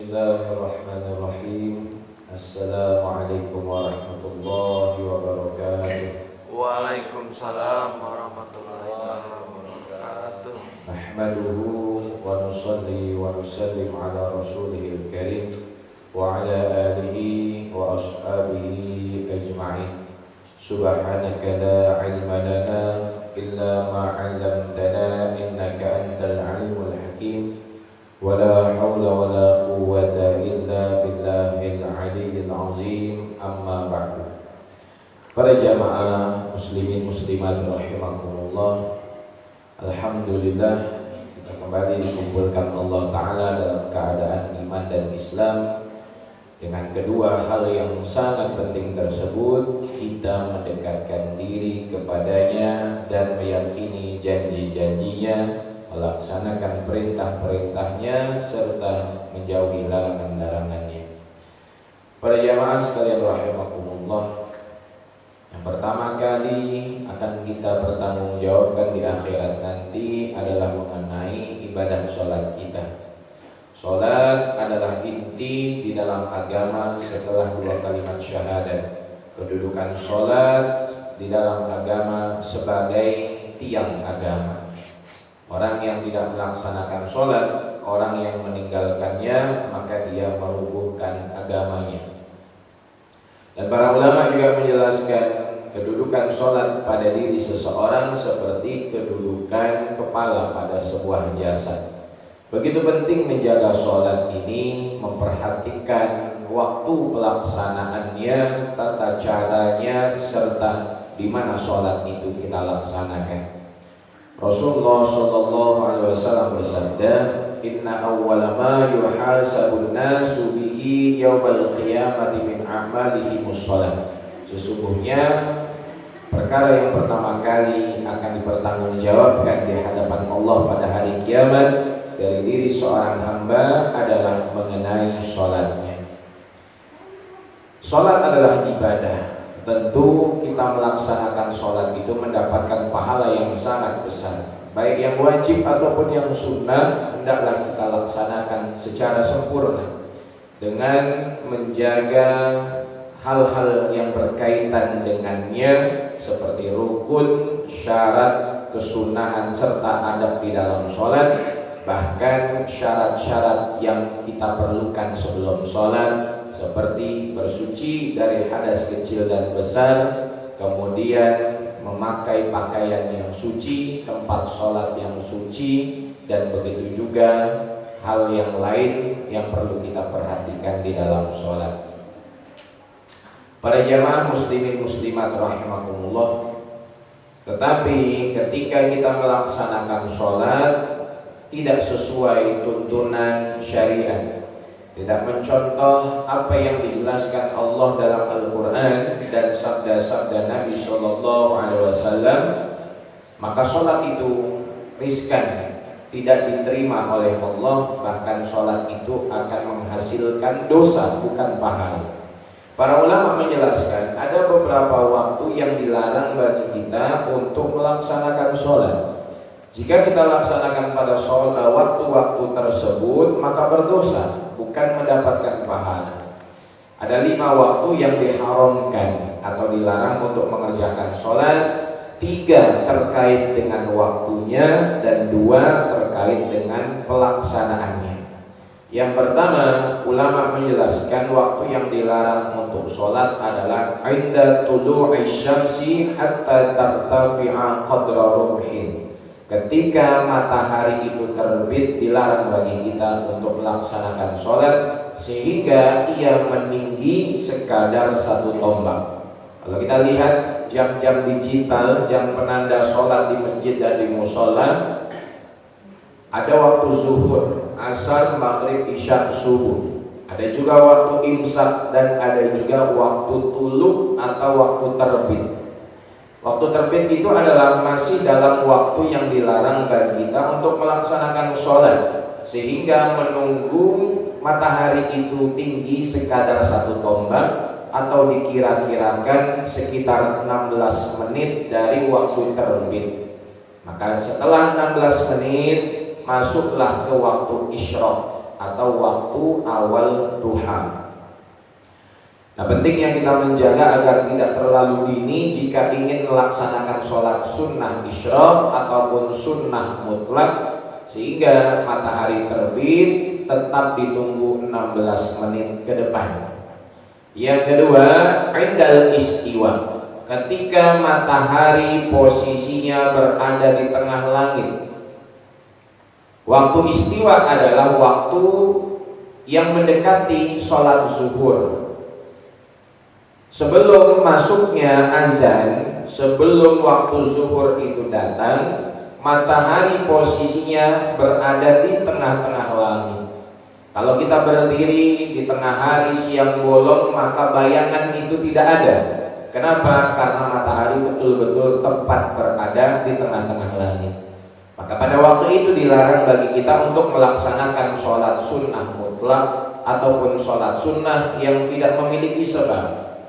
Bismillahirrahmanirrahim. Assalamualaikum warahmatullahi wabarakatuh. Waalaikumsalam warahmatullahi wabarakatuh. Nahmaduhu wa nusalli wa nusallim ala rasulihil karim wa ala alihi wa ashabihi ajma'in. Subhanaka la ilma lana illa ma 'allamtana innaka antal alimul hakim. Wala haula wala quwwata illa billahil aliyyil azim. Amma ba'du. Para jamaah muslimin muslimat rahimakumullah, alhamdulillah kita kembali dikumpulkan Allah Ta'ala dalam keadaan iman dan Islam. Dengan kedua hal yang sangat penting tersebut, kita mendekatkan diri kepadanya dan meyakini janji-janjinya, melaksanakan perintah-perintahnya serta menjauhi larangan-larangannya. Para jamaah sekalian rahimakumullah, yang pertama kali akan kita pertanggungjawabkan di akhirat nanti adalah mengenai ibadah sholat kita. Sholat adalah inti di dalam agama setelah dua kalimat syahadat. Kedudukan sholat di dalam agama sebagai tiang agama. Orang yang tidak melaksanakan sholat, orang yang meninggalkannya, maka dia merubuhkan agamanya. Dan para ulama juga menjelaskan kedudukan sholat pada diri seseorang seperti kedudukan kepala pada sebuah jasad. Begitu penting menjaga sholat ini, memperhatikan waktu pelaksanaannya, tata caranya, serta di mana sholat itu kita laksanakan. Rasulullah sallallahu alaihi wasallam bersabda, "Inna awwala ma yuhasabun nasu bihi yaumal qiyamati min a'malihi mushalah." Sesungguhnya perkara yang pertama kali akan dipertanggungjawabkan di hadapan Allah pada hari kiamat dari diri seorang hamba adalah mengenai sholatnya. Sholat adalah ibadah. Tentu kita melaksanakan sholat itu mendapatkan pahala yang sangat besar. Baik yang wajib ataupun yang sunnah, hendaklah kita laksanakan secara sempurna dengan menjaga hal-hal yang berkaitan dengannya seperti rukun, syarat, kesunahan serta adab di dalam sholat. Bahkan syarat-syarat yang kita perlukan sebelum sholat seperti bersuci dari hadas kecil dan besar, kemudian memakai pakaian yang suci, tempat sholat yang suci, dan begitu juga hal yang lain yang perlu kita perhatikan di dalam sholat. Para jamaah muslimin muslimat rahimakumullah, tetapi ketika kita melaksanakan sholat tidak sesuai tuntunan syariat, tidak mencontoh apa yang dijelaskan Allah dalam Al-Quran dan sabda-sabda Nabi SAW, maka sholat itu riskan, tidak diterima oleh Allah. Bahkan sholat itu akan menghasilkan dosa, bukan pahala. Para ulama menjelaskan ada beberapa waktu yang dilarang bagi kita untuk melaksanakan sholat. Jika kita laksanakan pada sholat waktu-waktu tersebut, maka berdosa, bukan mendapatkan pahala. Ada 5 waktu yang diharamkan atau dilarang untuk mengerjakan sholat. 3 terkait dengan waktunya dan 2 terkait dengan pelaksanaannya. Yang pertama, ulama menjelaskan waktu yang dilarang untuk sholat adalah inda tulu'i syamsi hatta tartafi'a qadra rumhin. Ketika matahari itu terbit, dilarang bagi kita untuk melaksanakan sholat sehingga ia meninggi sekadar 1 tombak. Kalau kita lihat jam-jam digital, jam penanda sholat di masjid dan di mushola, ada waktu zuhur, asar, maghrib, isya, subuh. Ada juga waktu imsak dan ada juga waktu tuluk atau waktu terbit. Waktu terbit itu adalah masih dalam waktu yang dilarang bagi kita untuk melaksanakan sholat, sehingga menunggu matahari itu tinggi sekadar 1 tombak atau dikira-kirakan sekitar 16 menit dari waktu terbit. Maka setelah 16 menit masuklah ke waktu isyraq. atau waktu awal duha. Nah, pentingnya kita menjaga agar tidak terlalu dini jika ingin melaksanakan sholat sunnah isyraq ataupun sunnah mutlak, sehingga matahari terbit tetap ditunggu 16 menit ke depan. Yang kedua, indal istiwa, ketika matahari posisinya berada di tengah langit. Waktu istiwa adalah waktu yang mendekati sholat zuhur. Sebelum masuknya azan, sebelum waktu zuhur itu datang, matahari posisinya berada di tengah-tengah langit. Kalau kita berdiri di tengah hari siang bolong, maka bayangan itu tidak ada. Kenapa? Karena matahari betul-betul tepat berada di tengah-tengah langit. Maka pada waktu itu dilarang bagi kita untuk melaksanakan sholat sunnah mutlak ataupun sholat sunnah yang tidak memiliki sebab,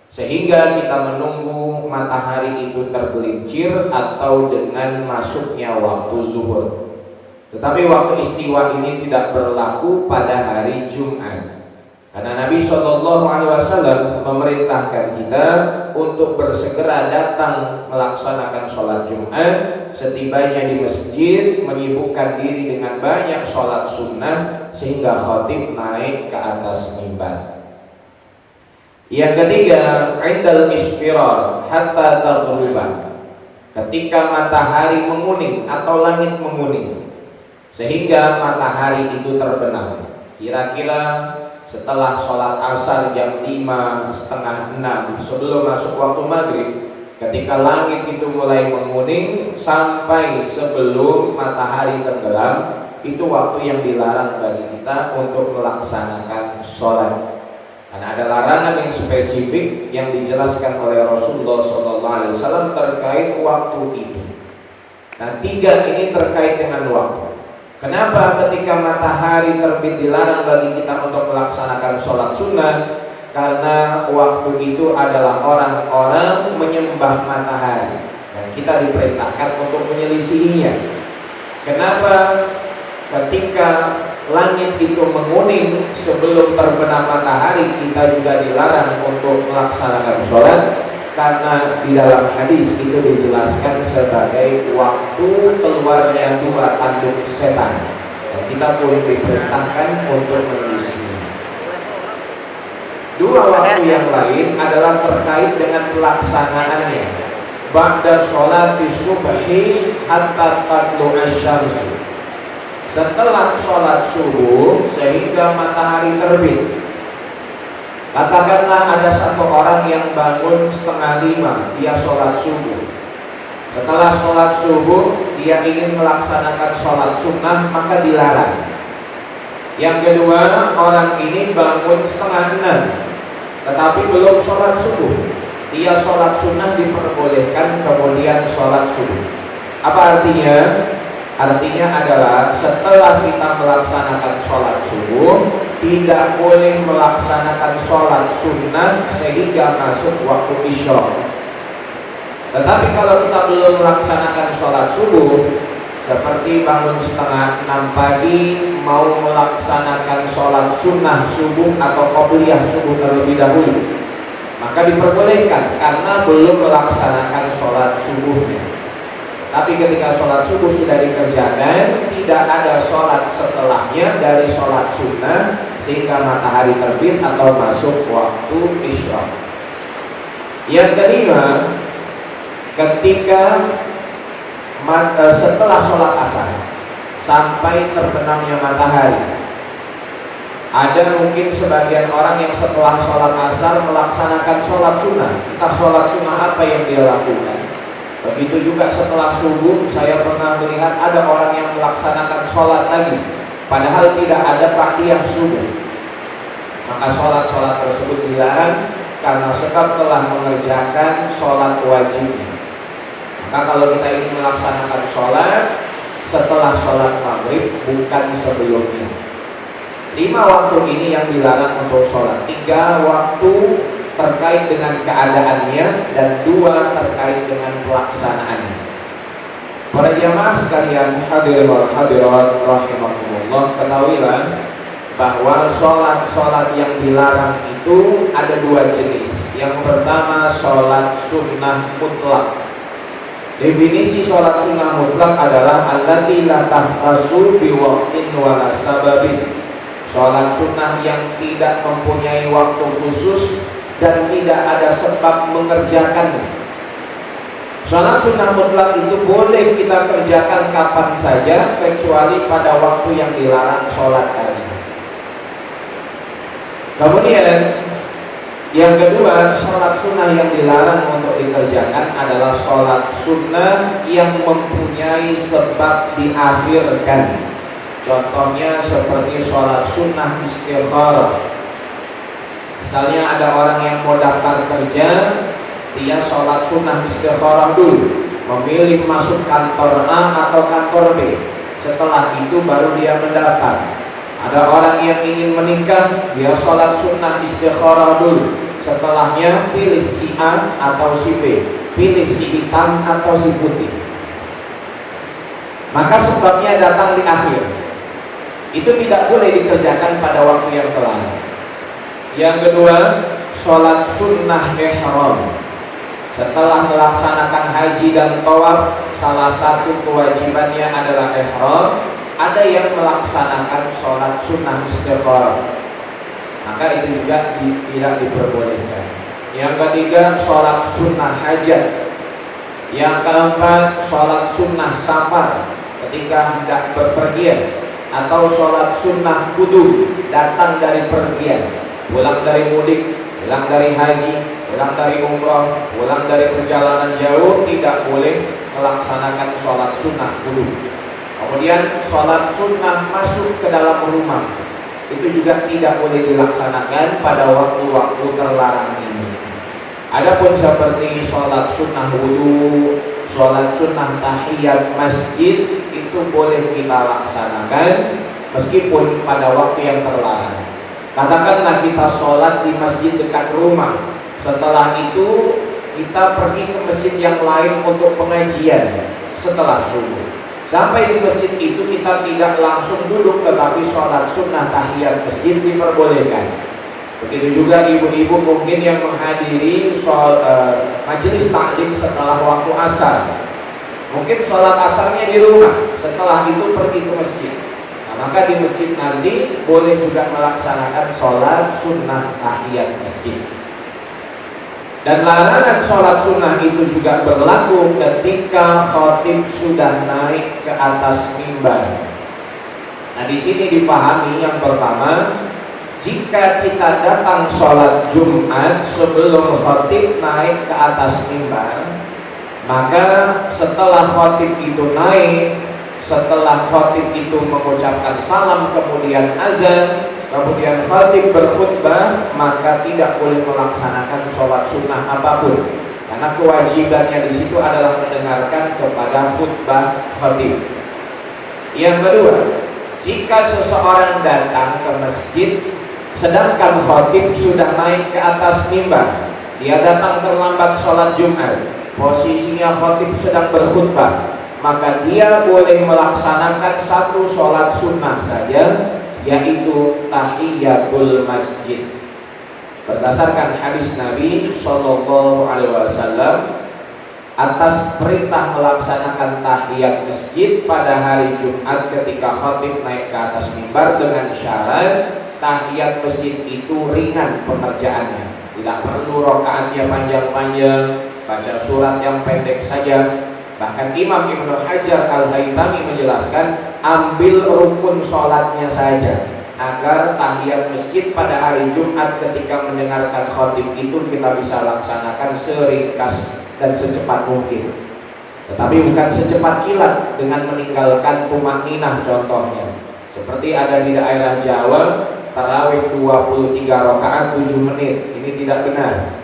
sehingga kita menunggu matahari itu tergelincir atau dengan masuknya waktu zuhur. Tetapi waktu istiwa ini tidak berlaku pada hari Jumat, karena Nabi SAW memerintahkan kita untuk bersegera datang melaksanakan sholat Jumat. Setibanya di masjid, menyibukkan diri dengan banyak sholat sunnah sehingga khatib naik ke atas mimbar. Yang ketiga, indal isfirar hatta taghruba, ketika matahari menguning atau langit menguning sehingga matahari itu terbenam. Kira-kira setelah sholat asar jam 5:30-6 sebelum masuk waktu maghrib, ketika langit itu mulai menguning sampai sebelum matahari tenggelam, itu waktu yang dilarang bagi kita untuk melaksanakan sholat. Karena ada larangan yang spesifik yang dijelaskan oleh Rasulullah SAW terkait waktu itu. Nah, 3 ini terkait dengan waktu. Kenapa ketika matahari terbit dilarang bagi kita untuk melaksanakan sholat sunnah? Karena waktu itu adalah orang-orang menyembah matahari dan kita diperintahkan untuk menyelisihinya. Kenapa? Ketika langit itu menguning sebelum terbenam matahari, kita juga dilarang untuk melaksanakan sholat, karena di dalam hadis itu dijelaskan sebagai waktu keluarnya 2 tanduk setan, dan kita pun diperintahkan untuk menyelisihinya. 2 waktu yang lain adalah terkait dengan pelaksanaannya. Ba'da sholati subhi hatta tatlu'a syamsu, setelah sholat subuh sehingga matahari terbit. Katakanlah ada satu orang yang bangun 4:30, dia sholat subuh. Setelah sholat subuh dia ingin melaksanakan sholat sunnah, maka dilarang. Yang kedua, orang ini bangun 5:30 tetapi belum sholat subuh, dia sholat sunnah diperbolehkan, kemudian sholat subuh. Apa artinya? Artinya adalah setelah kita melaksanakan sholat subuh, tidak boleh melaksanakan sholat sunnah sehingga masuk waktu isyraq. Tetapi kalau kita belum melaksanakan sholat subuh, seperti bangun 5:30 pagi mau melaksanakan sholat sunnah subuh atau qobliyah subuh terlebih dahulu, maka diperbolehkan karena belum melaksanakan sholat subuhnya. Tapi ketika sholat subuh sudah dikerjakan, tidak ada sholat setelahnya dari sholat sunnah sehingga matahari terbit atau masuk waktu isyraq. Yang kelima, ketika setelah sholat asar sampai terbenamnya matahari. Ada mungkin sebagian orang yang setelah sholat asar melaksanakan sholat sunnah. Entah sholat sunnah apa yang dia lakukan. Begitu juga setelah subuh, saya pernah melihat ada orang yang melaksanakan sholat lagi, padahal tidak ada ba'diyah subuh. Maka sholat-sholat tersebut dilarang karena setelah mengerjakan sholat wajibnya. Maka kalau kita ingin melaksanakan sholat setelah sholat maghrib, bukan sebelumnya. 5 waktu ini yang dilarang untuk sholat. 3 waktu terkait dengan keadaannya dan 2 terkait dengan pelaksanaannya. Para jamaah sekalian, hadirin wal hadirat rahimakumullah, ketahuilah bahwa sholat yang dilarang itu ada dua jenis. Yang pertama sholat sunnah mutlak. Definisi sholat sunnah mutlak adalah allati la tahtasu bi waqtin wala sababin. Sholat sunnah yang tidak mempunyai waktu khusus dan tidak ada sebab mengerjakannya. Sholat sunnah mutlak itu boleh kita kerjakan kapan saja kecuali pada waktu yang dilarang sholat tadi. Kemudian yang kedua, sholat sunnah yang dilarang untuk dikerjakan adalah sholat sunnah yang mempunyai sebab diakhirkan. Contohnya seperti sholat sunnah istikharah. Misalnya ada orang yang mau daftar kerja, dia sholat sunnah istikharah dulu, memilih masuk kantor A atau kantor B. Setelah itu baru dia mendaftar. Ada orang yang ingin menikah, dia sholat sunnah istikharah dulu. Setelahnya pilih si A atau si B, pilih si hitam atau si putih. Maka sebabnya datang di akhir. Itu tidak boleh dikerjakan pada waktu yang telah. Yang kedua, sholat sunnah ihram. Setelah melaksanakan haji dan tawaf, salah satu kewajibannya adalah ihram. Ada yang melaksanakan sholat sunnah istikharah, maka itu juga tidak diperbolehkan. Yang ketiga, sholat sunnah hajat. Yang keempat, sholat sunnah safar ketika hendak berpergian, atau sholat sunnah kudu datang dari pergian, pulang dari mudik, pulang dari haji, pulang dari umroh, pulang dari perjalanan jauh, tidak boleh melaksanakan sholat sunnah kudu. Kemudian sholat sunnah masuk ke dalam rumah, itu juga tidak boleh dilaksanakan pada waktu-waktu terlarang ini. Adapun seperti sholat sunnah wudu, sholat sunnah tahiyat masjid, itu boleh kita laksanakan meskipun pada waktu yang terlarang. Katakanlah kita sholat di masjid dekat rumah, setelah itu kita pergi ke masjid yang lain untuk pengajian setelah subuh. Sampai di masjid itu kita tidak langsung duduk, tetapi sholat sunnah tahiyat masjid diperbolehkan. Begitu juga ibu-ibu mungkin yang menghadiri majelis taklim setelah waktu asar. Mungkin sholat asarnya di rumah, setelah itu pergi ke masjid. Nah, maka di masjid nanti boleh juga melaksanakan sholat sunnah tahiyat masjid. Dan larangan sholat sunnah itu juga berlaku ketika khatib sudah naik ke atas mimbar. Nah, di sini dipahami yang pertama, jika kita datang sholat Jumat sebelum khatib naik ke atas mimbar, maka setelah khatib itu naik, setelah khatib itu mengucapkan salam kemudian azan, kemudian khatib berkhutbah, maka tidak boleh melaksanakan sholat sunnah apapun, karena kewajibannya di situ adalah mendengarkan kepada khutbah khatib. Yang kedua, jika seseorang datang ke masjid sedangkan khatib sudah naik ke atas mimbar, dia datang terlambat sholat Jumat, posisinya khatib sedang berkhutbah, maka dia boleh melaksanakan satu sholat sunnah saja, yaitu tahiyatul masjid. Berdasarkan hadis Nabi Shallallahu Alaihi Wasallam, atas perintah melaksanakan tahiyat masjid pada hari Jumat ketika khatib naik ke atas mimbar, dengan syarat tahiyat masjid itu ringan pengerjaannya, tidak perlu rakaatnya panjang-panjang, baca surat yang pendek saja. Bahkan Imam Ibnu Hajar Al-Haytami menjelaskan, ambil rukun sholatnya saja, agar tahiyat masjid pada hari Jumat ketika mendengarkan khatib itu kita bisa laksanakan seringkas dan secepat mungkin. Tetapi bukan secepat kilat dengan meninggalkan tumakninah contohnya. Seperti ada di daerah Jawa, tarawih 23 rakaat 7 menit. Ini tidak benar.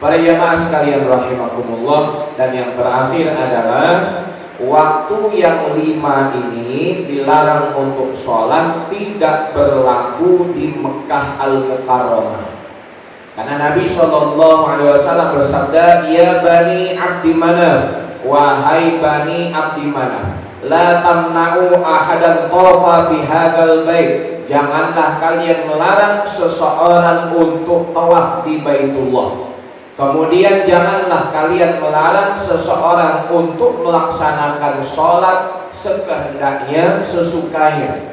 Para jamaah sekalian rahimakumullah, dan yang terakhir adalah waktu yang 5 ini dilarang untuk sholat tidak berlaku di Mekah Al-Mukarramah. Karena Nabi SAW bersabda, ya Bani Abdi Manaf, wahai Bani Abdi Manaf, La tamna'u ahadan tawafa bihadzal bait. Janganlah kalian melarang seseorang untuk tawaf di Baitullah. Kemudian janganlah kalian melarang seseorang untuk melaksanakan sholat sekehendaknya, sesukanya.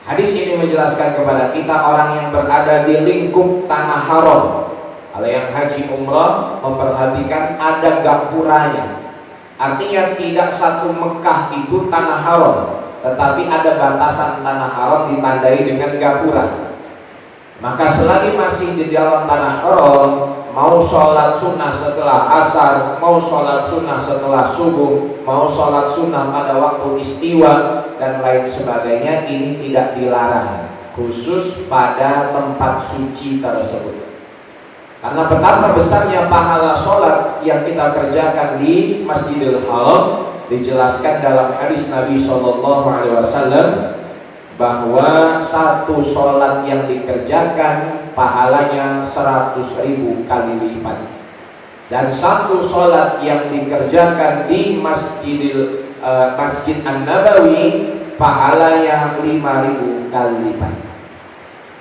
Hadis ini menjelaskan kepada kita orang yang berada di lingkup tanah haram. Kalau yang haji umrah memperhatikan ada gapuranya. Artinya tidak satu Mekah itu tanah haram, tetapi ada batasan tanah haram ditandai dengan gapura. Maka selagi masih di dalam tanah haram, mau sholat sunnah setelah asar, mau sholat sunnah setelah subuh, mau sholat sunnah pada waktu istiwa dan lain sebagainya, ini tidak dilarang, khusus pada tempat suci tersebut. Karena betapa besarnya pahala sholat yang kita kerjakan di Masjidil Haram, dijelaskan dalam hadis Nabi SAW bahwa satu sholat yang dikerjakan pahalanya 100.000 kali lipat, dan satu sholat yang dikerjakan di Masjid An-Nabawi pahalanya 5.000 kali lipat.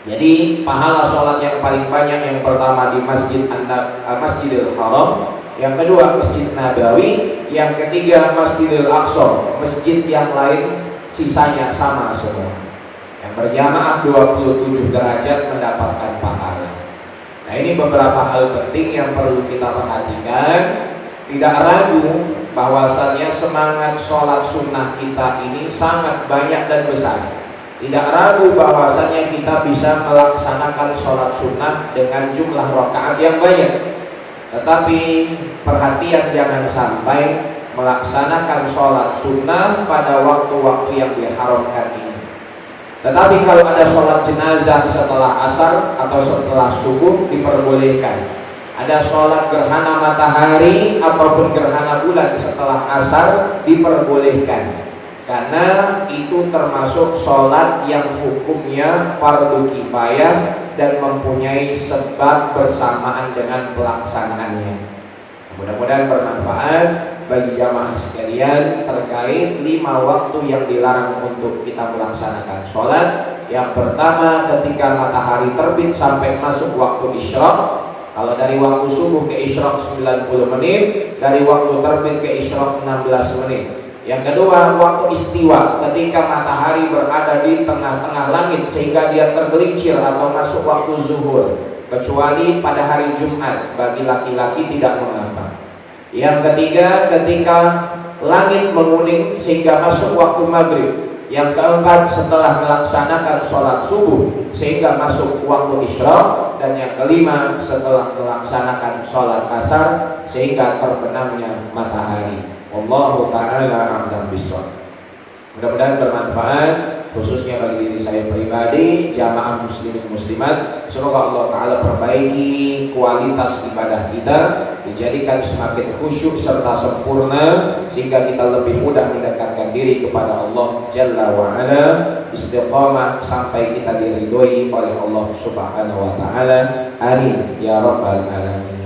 Jadi pahala sholat yang paling banyak yang pertama di Masjidil Haram, yang kedua Masjid Nabawi, yang ketiga Masjidil Aqsa. Masjid yang lain sisanya sama semua. Yang berjamaah 27 derajat mendapatkan pahala. Nah, ini beberapa hal penting yang perlu kita perhatikan. Tidak ragu bahwasannya semangat sholat sunnah kita ini sangat banyak dan besar. Tidak ragu bahwasannya kita bisa melaksanakan sholat sunnah dengan jumlah rakaat yang banyak. Tetapi perhatian, jangan sampai melaksanakan sholat sunnah pada waktu-waktu yang diharamkan ini. Tetapi kalau ada sholat jenazah setelah asar atau setelah subuh diperbolehkan. Ada sholat gerhana matahari ataupun gerhana bulan setelah asar diperbolehkan. Karena itu termasuk sholat yang hukumnya fardu kifayah dan mempunyai sebab bersamaan dengan pelaksanaannya. Mudah-mudahan bermanfaat bagi jamaah sekalian terkait 5 waktu yang dilarang untuk kita melaksanakan sholat. Yang pertama, ketika matahari terbit sampai masuk waktu isyraq. Kalau dari waktu subuh ke isyraq 90 menit, dari waktu terbit ke isyraq 16 menit. Yang kedua, waktu istiwa, ketika matahari berada di tengah-tengah langit sehingga dia tergelincir atau masuk waktu zuhur, kecuali pada hari Jumat, bagi laki-laki tidak mengapa. Yang ketiga, ketika langit menguning sehingga masuk waktu maghrib. Yang keempat, setelah melaksanakan sholat subuh sehingga masuk waktu isyraq. Dan yang kelima, setelah melaksanakan sholat asar sehingga terbenamnya matahari. Allahu ta'ala a'lam bishawab. Mudah-mudahan bermanfaat, khususnya bagi diri saya pribadi, jamaah muslimin muslimat. Semoga Allah Ta'ala perbaiki kualitas ibadah kita, dijadikan semakin khusyuk serta sempurna, sehingga kita lebih mudah mendekatkan diri kepada Allah Jalla wa'ala, istiqamah sampai kita diridhoi oleh Allah Subhanahu wa Ta'ala. Amin ya rabbal alamin.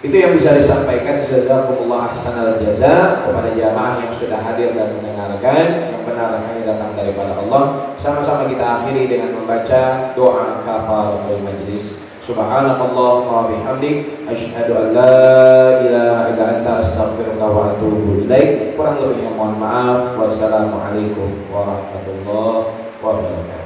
Itu yang bisa disampaikan. Jazakumullah ahsanal jaza kepada jamaah yang sudah hadir dan mendengarkan. Yang benar hanya datang daripada Allah. Sama-sama kita akhiri dengan membaca doa kafaratul majlis. Subhanallah wa bihamdik, asyhadu an la ilaha illa anta, astaghfiruka wa atubu ilaik. Kurang lebihnya mohon maaf. Wassalamualaikum warahmatullahi wabarakatuh.